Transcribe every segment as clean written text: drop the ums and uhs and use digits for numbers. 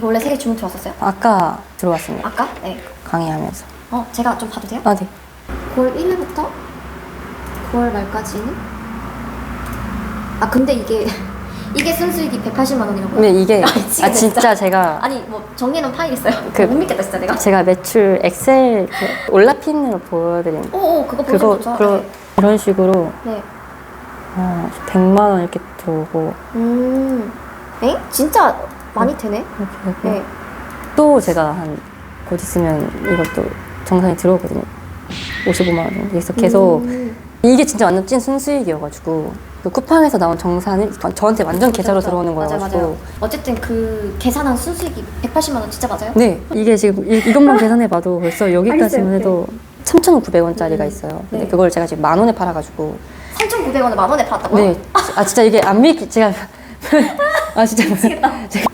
원래 3개 주문 들어왔었어요? 아까 들어왔습니다. 아까? 네. 강의하면서. 제가 좀 봐도 돼요? 아, 네. 9월 1일부터 9월 말까지는? 근데 이게 순수익이 180만 원이라고요? 근데 이게 미치겠다, 진짜 제가 아니 뭐 정리해놓은 파일 있어요. 못 믿겠다 진짜 내가. 제가 매출 엑셀 올라핀으로 보여드린 그거 보여주면 좋죠. 네. 이런 식으로 네. 100만 원 이렇게 들어오고 진짜 많이 되네? 이렇게 네. 또 제가 곧 있으면 이것도 정산이 들어오거든요. 55만 원 정도. 그래서 계속 이게 진짜 완전 찐 순수익이어가지고 그 쿠팡에서 나온 정산이 저한테 완전 계좌로 들어오는 거여가지고. 맞아요. 어쨌든 그 계산한 순수익이 180만 원 진짜 맞아요? 네, 이게 지금 이것만 계산해봐도 벌써 여기까지만 알겠어요. 해도 3,900원짜리가 있어요. 근데 네. 그걸 제가 지금 10,000원에 팔아가지고. 3,900원을 10,000원에 팔았다고요? 네, 진짜 이게 안 믿기 제가 진짜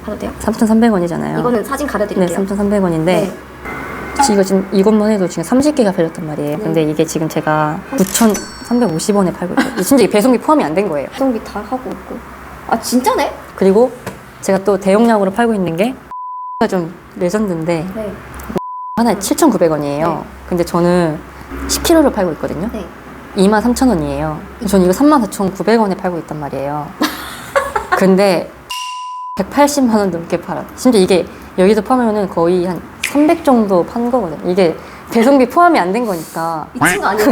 봐도 돼요? 3,300원이잖아요. 이거는 사진 가려드릴게요. 네, 3,300원인데 네. 이거 지금 이것만 해도 지금 30개가 팔렸단 말이에요. 근데 이게 지금 제가 9,350원에 팔고 있어요. 진짜 이 배송비 포함이 안 된 거예요. 배송비 다 하고 있고. 진짜네? 그리고 제가 또 대용량으로 팔고 있는 게 좀 레전드인데 네. 하나에 7,900원이에요. 네. 근데 저는 10kg를 팔고 있거든요. 네. 23,000원이에요. 저는 이거 34,900원에 팔고 있단 말이에요. 근데 180만 원 넘게 팔아. 심지어 이게 여기도 포함하면 거의 한 300 정도 판 거거든요. 이게 배송비 포함이 안 된 거니까. 미친 거 아니에요?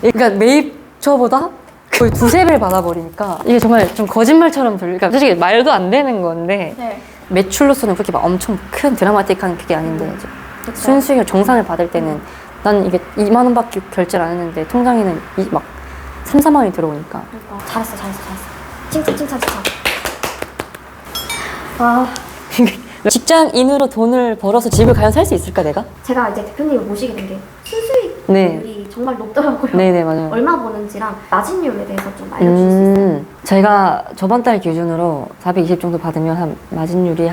그러니까 매입처보다 거의 2~3배를 받아버리니까 이게 정말 좀 거짓말처럼 그러니까 솔직히 말도 안 되는 건데 네. 매출로서는 그렇게 막 엄청 큰 드라마틱한 그게 아닌데 이제 그쵸. 순수익을 정산을 받을 때는 난 이게 2만 원밖에 결제를 안 했는데 통장에는 막 3~4만 원이 들어오니까. 그러니까. 잘했어. 칭찬. 직장인으로 돈을 벌어서 집을 과연 살 수 있을까 내가? 제가 이제 대표님을 모시게 된 게 순수익률이 네. 정말 높더라고요. 네네 맞아요. 얼마 버는지랑 마진율에 대해서 좀 알려주실 수 있어요? 제가 저번 달 기준으로 420 정도 받으면 한 마진율이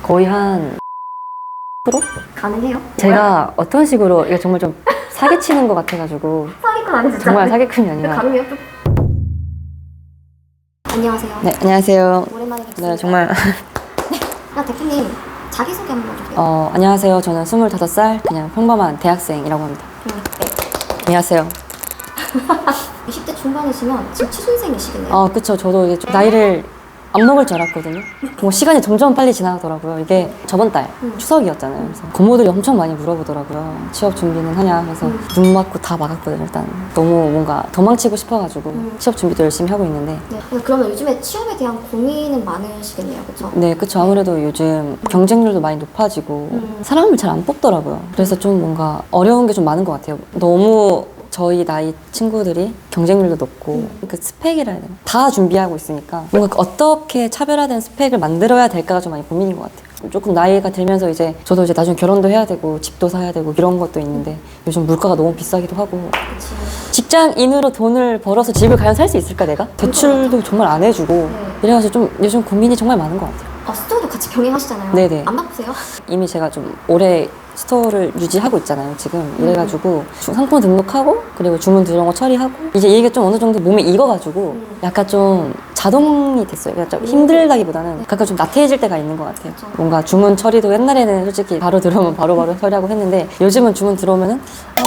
거의 한 가능해요? 제가 어떤 식으로 이게 정말 좀 사기치는 것 같아가지고 사기꾼 아니죠? 정말 사기꾼이 아니라. 가능해요? 좀. 안녕하세요. 네 안녕하세요. 오랜만에 뵙습니다. 네 정말 대표님 자기소개 한번 해주세요. 안녕하세요. 저는 25살 그냥 평범한 대학생이라고 합니다. 네. 안녕하세요. 20대 중반이시면 지금 취준생이시겠네요? 그쵸. 저도 이제 좀 나이를 안 먹을 줄 알았거든요. 뭐 시간이 점점 빨리 지나가더라고요. 이게 저번 달 추석이었잖아요. 그래서 고모들이 엄청 많이 물어보더라고요. 취업 준비는 하냐 해서 눈 맞고 다 막았거든요. 일단 너무 뭔가 도망치고 싶어가지고 취업 준비도 열심히 하고 있는데. 네. 그러면 요즘에 취업에 대한 고민은 많으시겠네요, 그렇죠? 네, 그쵸. 아무래도 요즘 경쟁률도 많이 높아지고 사람을 잘 안 뽑더라고요. 그래서 좀 뭔가 어려운 게 좀 많은 것 같아요. 너무 저희 나이 친구들이 경쟁률도 높고 그 스펙이라 해야 되나? 다 준비하고 있으니까 뭔가 어떻게 차별화된 스펙을 만들어야 될까가 좀 많이 고민인 것 같아요. 조금 나이가 들면서 이제 저도 이제 나중에 결혼도 해야 되고 집도 사야 되고 이런 것도 있는데 요즘 물가가 너무 비싸기도 하고. 그치. 직장인으로 돈을 벌어서 집을 과연 살 수 있을까 내가? 대출도 정말 안 해주고 이래가지고 좀 요즘 고민이 정말 많은 것 같아요. 스토어도 같이 병행하시잖아요. 네네. 안 바쁘세요? 이미 제가 좀 오래 스토어를 유지하고 있잖아요 지금. 이래가지고 상품 등록하고 그리고 주문 들어온 거 처리하고 이제 이게 좀 어느 정도 몸에 익어가지고 약간 좀 자동이 됐어요. 그냥 좀 힘들다기보다는 가끔 좀 나태해질 때가 있는 것 같아요. 그쵸. 뭔가 주문 처리도 옛날에는 솔직히 바로 들어오면 바로바로 처리하고 했는데 요즘은 주문 들어오면은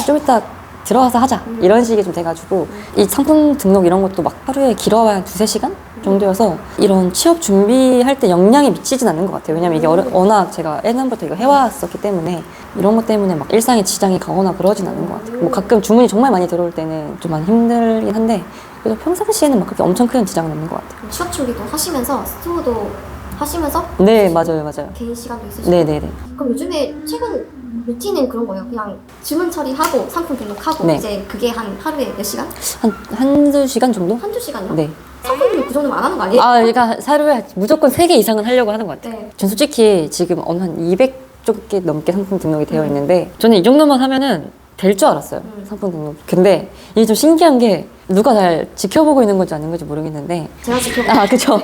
좀 이따 들어와서 하자 이런 식이 좀 돼가지고 이 상품 등록 이런 것도 막 하루에 길어봐야 2~3시간 정도여서 이런 취업 준비할 때 영향이 미치진 않는 것 같아요. 왜냐면 이게 워낙 제가 예전부터 이거 해왔었기 때문에 이런 것 때문에 막 일상에 지장이 가거나 그러진 않는 것 같아요. 뭐 가끔 주문이 정말 많이 들어올 때는 좀 많이 힘들긴 한데 그래도 평상시에는 막 그렇게 엄청 큰 지장은 없는 것 같아요. 취업 준비도 하시면서 스토어도 하시면서 네 맞아요. 개인 시간도 있으시고. 네네네. 그럼 요즘에 최근 루틴은 그런 거예요? 그냥 주문 처리하고 상품 등록하고 네. 이제 그게 한 하루에 몇 시간? 한두 시간 정도? 한두 시간이요? 네. 상품 등록 그 정도면 안 하는 거 아니에요? 그러니까 하루에 무조건 3개 이상은 하려고 하는 것 같아요. 네. 전 솔직히 지금 한 200개 넘게 상품 등록이 되어 있는데 저는 이 정도만 하면은 될 줄 알았어요. 상품 등록. 근데 이게 좀 신기한 게 누가 날 지켜보고 있는 건지 아닌 건지 모르겠는데 제가 지금 그쵸.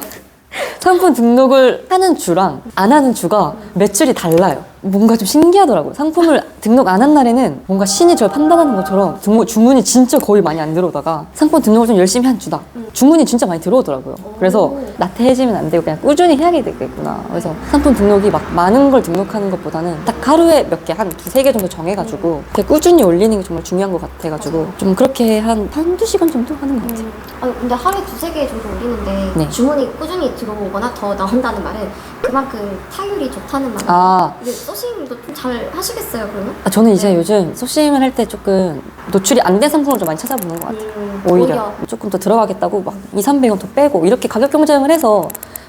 상품 등록을 하는 주랑 안 하는 주가 매출이 달라요. 뭔가 좀 신기하더라고요. 상품을 등록 안 한 날에는 뭔가 신이 저를 판단하는 것처럼 주문이 진짜 거의 많이 안 들어오다가 상품 등록을 좀 열심히 한 주다. 주문이 진짜 많이 들어오더라고요. 그래서 나태해지면 안 되고 그냥 꾸준히 해야 되겠구나. 그래서 상품 등록이 막 많은 걸 등록하는 것보다는 딱 하루에 몇 개, 한 두세 개 정도 정해가지고 이렇게 꾸준히 올리는 게 정말 중요한 것 같아가지고 좀 그렇게 한두 시간 정도 하는 것 같아요. 아니, 근데 하루에 두세 개 정도 올리는데 네. 주문이 꾸준히 들어오거나 더 나온다는 말은 그만큼 타율이 좋다는 말이에요. 아. 근데 소싱도 좀 잘 하시겠어요, 그러면? 저는 이제 요즘 소싱을 할 때 조금 노출이 안 된 상품을 좀 많이 찾아보는 것 같아요. 오히려 조금 더 들어가겠다고 막 200~300원 더 빼고 이렇게 가격 경쟁을 해서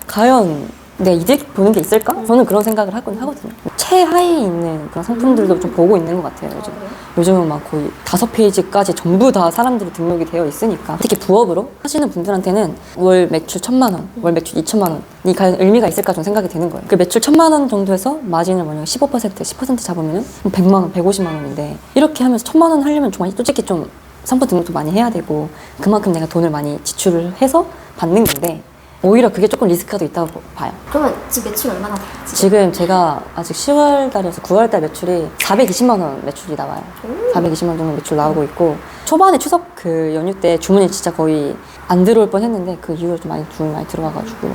과연 내가 이득 보는 게 있을까? 저는 그런 생각을 하거든요. 최하위에 있는 그런 상품들도 좀 보고 있는 것 같아요, 요즘. 요즘은 막 거의 5페이지까지 전부 다 사람들이 등록이 되어 있으니까. 특히 부업으로 하시는 분들한테는 월 매출 1,000만 원, 월 매출 2천만 원이 과연 의미가 있을까 좀 생각이 되는 거예요. 그 매출 1,000만 원 정도에서 마진을 만약에 10% 잡으면은 100만 원, 150만 원인데 이렇게 하면서 1,000만 원 하려면 정말 솔직히 좀 상품 등록도 많이 해야 되고 그만큼 내가 돈을 많이 지출을 해서 받는 건데 오히려 그게 조금 리스크가 더 있다고 봐요. 그러면 지금 매출이 얼마나 돼요? 지금 제가 아직 10월 달이어서 9월 달 매출이 420만 원 매출이 나와요. 420만 원 정도 매출 나오고 있고 초반에 추석 그 연휴 때 주문이 진짜 거의 안 들어올 뻔했는데 그 이후로 좀 주문이 많이 들어와가지고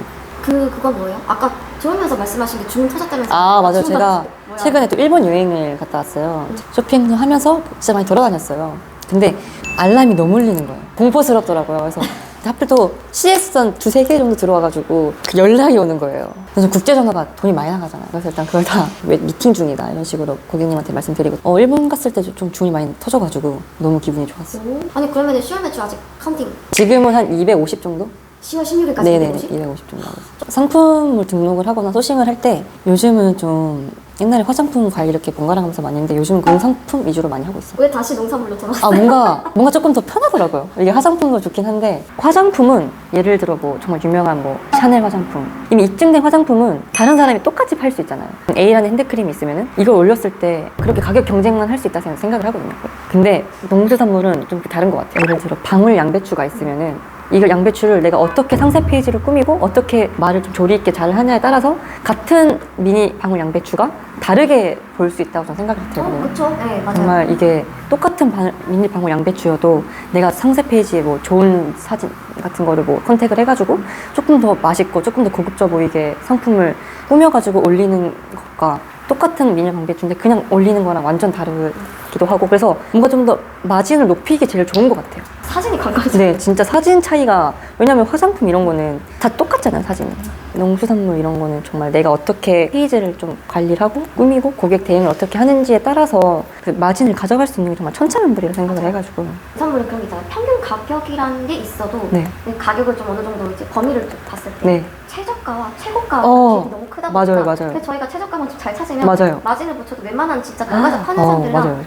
그건 뭐예요? 아까 들으면서 말씀하신 게 주문 터졌다면서. 아 맞아요. 주문 제가 뭐야? 최근에 또 일본 여행을 갔다 왔어요. 쇼핑을 하면서 진짜 많이 돌아다녔어요. 근데 알람이 너무 울리는 거예요. 공포스럽더라고요. 그래서 하필 또 CS선 두세 개 정도 들어와가지고 그 연락이 오는 거예요. 그래서 국제전화가 돈이 많이 나가잖아요. 그래서 일단 그걸 다 왜 미팅 중이다 이런 식으로 고객님한테 말씀드리고 일본 갔을 때 좀 주문이 많이 터져가지고 너무 기분이 좋았어요. 아니 그러면 10월 매출 아직 카운팅 지금은 한 250 정도? 10월 16일까지 네네 250 정도 하고 있어요. 상품을 등록을 하거나 소싱을 할 때 요즘은 좀 옛날에 화장품 과일 이렇게 번갈아 가면서 많이 했는데 요즘은 농상품 위주로 많이 하고 있어요. 왜 다시 농산물로 돌아왔어요? 뭔가 조금 더 편하더라고요. 이게 화장품도 좋긴 한데 화장품은 예를 들어 뭐 정말 유명한 뭐 샤넬 화장품 이미 입증된 화장품은 다른 사람이 똑같이 팔 수 있잖아요. A라는 핸드크림이 있으면은 이걸 올렸을 때 그렇게 가격 경쟁만 할 수 있다 생각을 하거든요. 근데 농수산물은 좀 다른 것 같아요. 예를 들어 방울 양배추가 있으면은 이걸 양배추를 내가 어떻게 상세 페이지를 꾸미고 어떻게 말을 좀 조리 있게 잘 하냐에 따라서 같은 미니 방울 양배추가 다르게 볼 수 있다고 저는 생각이 들거든요. 그쵸? 네, 맞아요. 정말 이게 똑같은 미니 방울 양배추여도 내가 상세 페이지에 뭐 좋은 사진 같은 거를 뭐 컨택을 해가지고 조금 더 맛있고 조금 더 고급져 보이게 상품을 꾸며가지고 올리는 것과 똑같은 미니 방배추인데 그냥 올리는 거랑 완전 다르기도 하고 그래서 뭔가 좀 더 마진을 높이기 제일 좋은 것 같아요. 사진이 관광지. 네, 진짜 사진 차이가 왜냐면 화장품 이런 거는 다 똑같잖아요, 사진은. 농수산물 이런 거는 정말 내가 어떻게 페이지를 좀 관리를 하고 꾸미고 고객 대응을 어떻게 하는지에 따라서 그 마진을 가져갈 수 있는 게 정말 천차만별이라 생각을 해가지고 농산물은 그런 게 있잖아요. 평균 가격이라는 게 있어도 네. 가격을 좀 어느 정도 이제 범위를 좀 봤을 때 네. 최저가와 최고가가 어, 너무 크다 맞아요, 보니까 맞아요. 그래서 저희가 최저가만 좀 잘 찾으면 맞아요. 마진을 붙여도 웬만한 진짜 나가자 파는 사람들이랑 맞아요.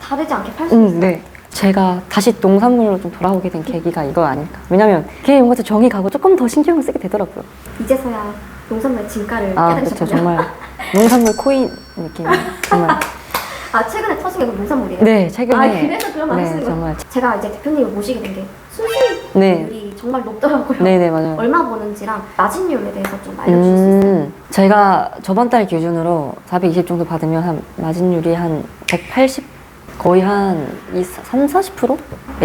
다르지 않게 팔 수 있어요. 네. 제가 다시 농산물로 좀 돌아오게 된 계기가 이거 아닐까. 왜냐면 그게 뭔가 좀 정이 가고 조금 더 신경을 쓰게 되더라고요. 이제서야 농산물 진가를 그렇죠. 깨달으셨군요. 정말 농산물 코인 느낌. 정말. 아 최근에 터진 게 농산물이에요? 네, 최근에. 아 그래서 그런 말 하시는 거예요? 정말. 제가 이제 대표님을 모시게 된 게 순수익률이 네. 정말 높더라고요. 네네, 맞아요. 얼마 버는지랑 마진율에 대해서 좀 알려주실 수 있어요? 제가 저번 달 기준으로 420 정도 받으면 한 마진율이 한 180? 거의 한 30~40%?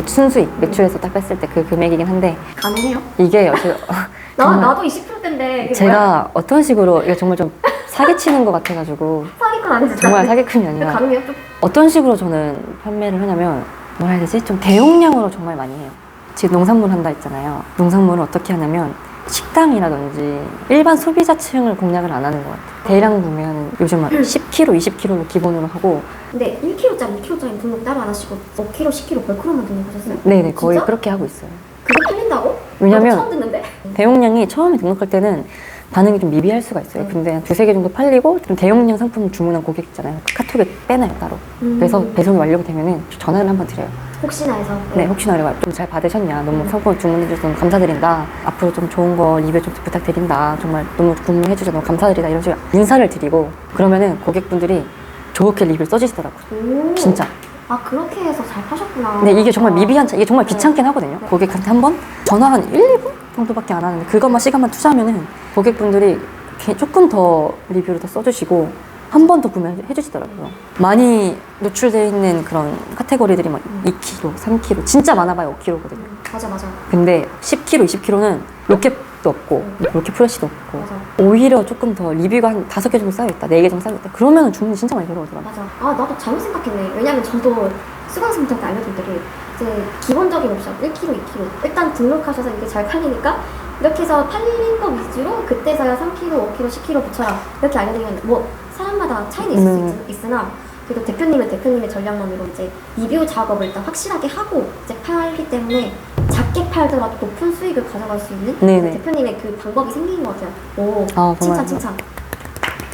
순수익, 매출에서 딱 뺐을 때 그 금액이긴 한데 가능해요? 이게 정말 나도 20%대인데 이게 제가 뭐야? 어떤 식으로 이게 정말 좀 사기치는 것 같아가지고 사기꾼 아니지? 정말 사기꾼이 아니라 가능해요? 좀 어떤 식으로 저는 판매를 하냐면 뭐라 해야 되지? 좀 대용량으로 정말 많이 해요. 지금 농산물 한다 했잖아요. 농산물을 어떻게 하냐면 식당이라든지 일반 소비자층을 공략을 안 하는 것 같아요. 대량 구매하는 요즘 한 10kg, 20kg로 기본으로 하고 근데 1kg짜리, 2kg짜리 등록 따로 안 하시고 5kg, 10kg 벌크로만 등록하셨어요? 네네 거의 진짜? 그렇게 하고 있어요. 그게 팔린다고? 왜냐면 나도 처음 듣는데? 대용량이 처음에 등록할 때는 반응이 좀 미비할 수가 있어요. 근데 한 두세 개 정도 팔리고 좀 대용량 상품을 주문한 고객 있잖아요. 그 카톡에 빼놔요 따로. 그래서 배송이 완료가 되면은 전화를 한번 드려요. 혹시나 해서 네, 혹시나 좀 잘 받으셨냐. 너무 상품 주문해주셔서 너무 감사드린다. 앞으로 좀 좋은 거 리뷰 좀 부탁드린다. 정말 너무 구매해주셔서 너무 감사드리다. 이런 식으로 인사를 드리고 그러면은 고객분들이 좋게 리뷰를 써주시더라고요. 오. 진짜. 아 그렇게 해서 잘 파셨구나. 근데 이게 정말 미비한 차, 이게 정말 네. 귀찮긴 하거든요. 고객한테 한번 전화 한 1, 2분 정도밖에 안 하는데 그것만 시간만 투자하면은 고객분들이 조금 더 리뷰를 더 써주시고 한 번 더 구매해 주시더라고요. 많이 노출되어 있는 그런 카테고리들이 막 2kg, 3kg 진짜 많아봐야 5kg거든요. 맞아. 근데 10kg, 20kg는 로켓도 없고 로켓 프레쉬도 없고 맞아. 오히려 조금 더 리뷰가 한 5개 정도 쌓여있다, 4개 정도 쌓여있다 그러면 주문이 진짜 많이 들어오더라고요. 맞아. 아, 나도 잘못 생각했네. 왜냐면 저도 수강생들한테 알려드리기 이제 기본적인 옵션 1kg, 2kg 일단 등록하셔서 이게 잘 팔리니까 이렇게 해서 팔린 거 위주로 그때서야 3kg, 5kg, 10kg 붙여라 이렇게 알려드리면 뭐 사람마다 차이는 있을 수 있으나 그래도 대표님은 대표님의 전략만으로 이제 리뷰 작업을 일단 확실하게 하고 이제 팔기 때문에 작게 팔더라도 높은 수익을 가져갈 수 있는 네네. 대표님의 그 방법이 생긴 것 같아요. 오, 아, 정말. 칭찬.